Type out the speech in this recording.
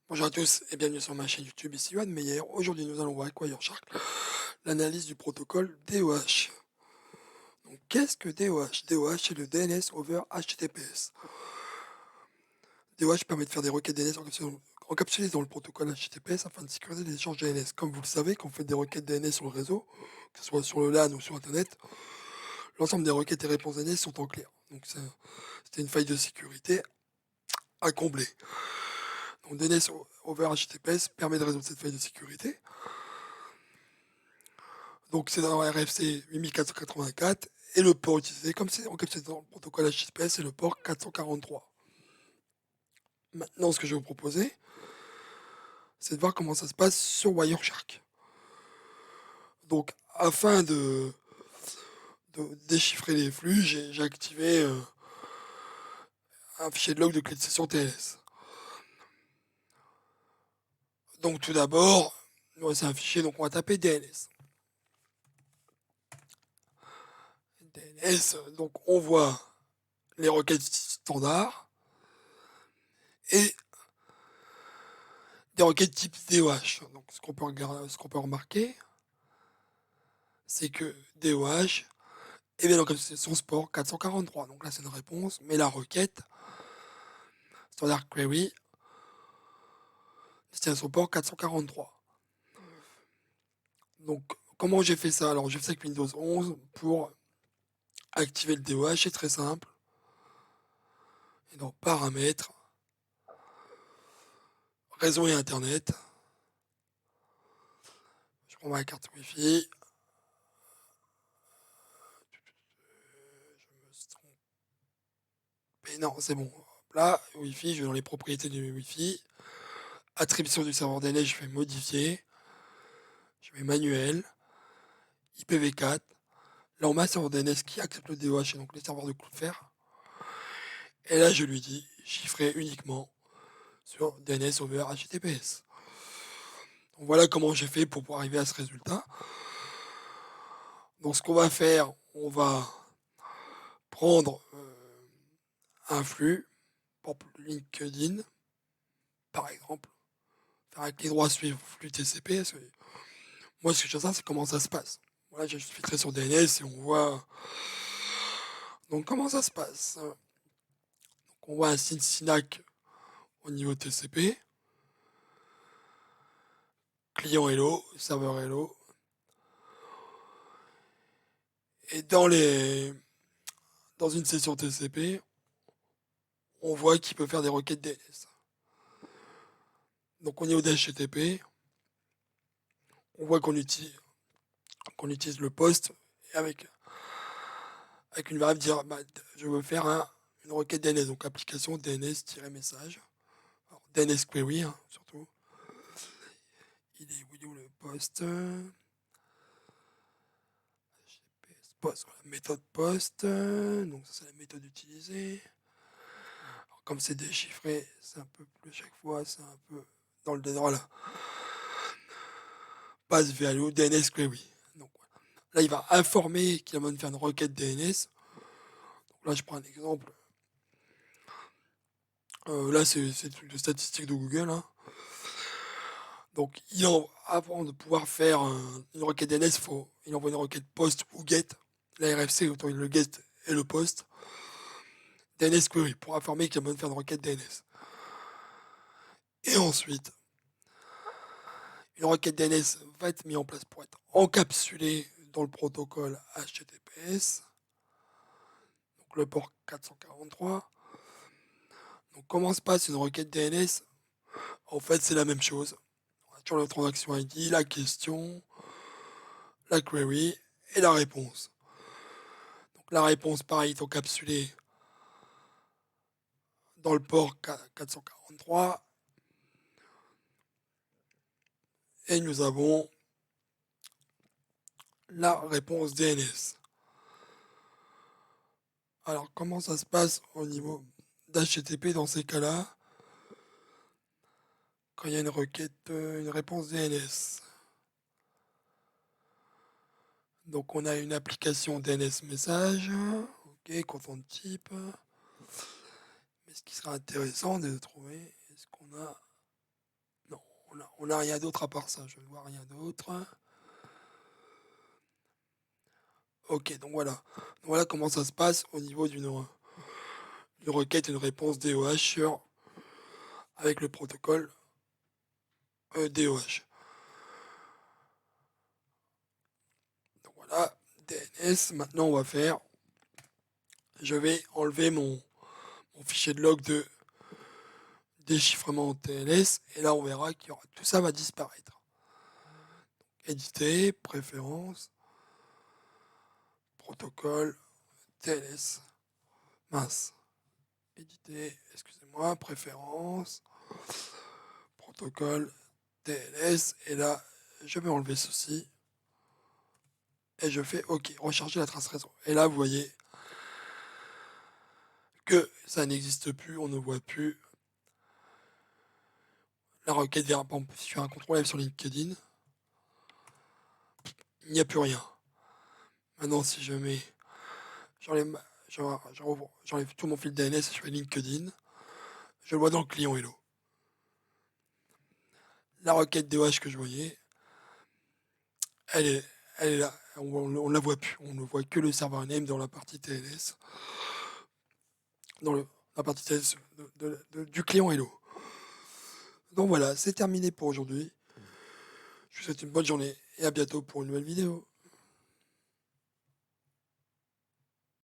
Bonjour à tous et bienvenue sur ma chaîne YouTube, ici Yoann Meyer. Aujourd'hui nous allons voir avec Wireshark l'analyse du protocole DOH. Donc qu'est-ce que DOH? DOH c'est le DNS over HTTPS. DOH permet de faire des requêtes DNS encapsulées dans le protocole HTTPS afin de sécuriser les échanges DNS. Comme vous le savez, quand on fait des requêtes DNS sur le réseau, que ce soit sur le LAN ou sur Internet, l'ensemble des requêtes et réponses DNS sont en clair. Donc c'était une faille de sécurité à combler. Donc DNS over HTTPS permet de résoudre cette faille de sécurité. Donc c'est dans RFC 8484 et le port utilisé, comme c'est encapsulé dans le protocole HTTPS, c'est le port 443. Maintenant, ce que je vais vous proposer, c'est de voir comment ça se passe sur Wireshark. Donc, afin de déchiffrer les flux, j'ai activé un fichier de log de clé de session TLS. Donc, tout d'abord, c'est un fichier, donc on va taper DNS. DNS, donc on voit les requêtes standards et des requêtes type DOH. Donc, ce qu'on peut remarquer, c'est que DOH est bien encapsulé son sport 443. Donc là, c'est une réponse, mais la requête standard query destination port 443. Donc, comment j'ai fait ça? Alors, j'ai fait ça avec Windows 11 pour activer le DOH. C'est très simple. Et dans paramètres, réseau et internet, je prends ma carte Wi-Fi. Je me suis trompé. Non, c'est bon. Là, Wi-Fi, je vais dans les propriétés du Wi-Fi. Attribution du serveur DNS, je fais modifier. Je mets manuel. IPv4. Là, on met un serveur DNS qui accepte le DOH et donc les serveurs de Cloudflare. Et là, je lui dis chiffrer uniquement sur DNS over HTTPS. Donc voilà comment j'ai fait pour pouvoir arriver à ce résultat. Donc ce qu'on va faire, on va prendre un flux pour LinkedIn, par exemple, faire un clic droit suivre flux TCP. Parce que moi, ce que je sais, c'est comment ça se passe. Voilà, je filtré sur DNS et on voit donc comment ça se passe. Donc on voit un signe SYNAC au niveau TCP, client hello, serveur hello, et dans une session TCP, on voit qu'il peut faire des requêtes DNS. Donc au niveau d'HTTP, on voit qu'on utilise le post et avec une variable dire bah, je veux faire une requête DNS, donc application DNS-message. Alors, DNS query hein, surtout. Il est où le post post, voilà, méthode post, donc ça c'est la méthode utilisée. Alors, comme c'est déchiffré, c'est un peu plus chaque fois, c'est un peu dans le dédale. Là. Pass value DNS query. Donc voilà. Là il va informer qu'il a besoin de faire une requête DNS. Donc là je prends un exemple. Là c'est le truc de statistique de Google. Hein. Donc avant de pouvoir faire une requête DNS, il envoie une requête post ou get. La RFC autorise le get et le post. DNS query pour informer qu'il a besoin de faire une requête DNS. Et ensuite, une requête DNS va être mise en place pour être encapsulée dans le protocole HTTPS, donc le port 443. Donc comment se passe une requête DNS? En fait, c'est la même chose. On a toujours la transaction ID, la question, la query et la réponse. Donc la réponse, pareil, est encapsulée dans le port 443. Et nous avons la réponse DNS. Alors, comment ça se passe au niveau d'HTTP dans ces cas-là, quand il y a une requête, une réponse DNS? Donc, on a une application DNS message, ok, content type. Mais ce qui sera intéressant, c'est de trouver, est-ce qu'on a on a rien d'autre à part ça, je ne vois rien d'autre. Ok, donc voilà. Donc voilà comment ça se passe au niveau d'une requête, une réponse DOH avec le protocole DOH. Donc voilà, DNS. Maintenant, on va faire. Je vais enlever mon fichier de log de déchiffrement TLS et là, on verra que tout ça va disparaître. Éditer, préférences, protocole, TLS. Mince. Éditer, excusez-moi, préférences, protocole, TLS. Et là, je vais enlever ceci. Et je fais OK, recharger la trace réseau. Et là, vous voyez que ça n'existe plus, on ne voit plus la requête vers. Par exemple, si je fais un contrôle F sur LinkedIn, il n'y a plus rien. Maintenant, si je mets. J'enlève, j'enlève tout mon fil DNS et je fais LinkedIn, je le vois dans le client Hello. La requête DOH que je voyais, elle est là. On la voit plus. On ne voit que le server name dans la partie TLS. Dans la partie TLS du client Hello. Donc voilà, c'est terminé pour aujourd'hui. Je vous souhaite une bonne journée et à bientôt pour une nouvelle vidéo.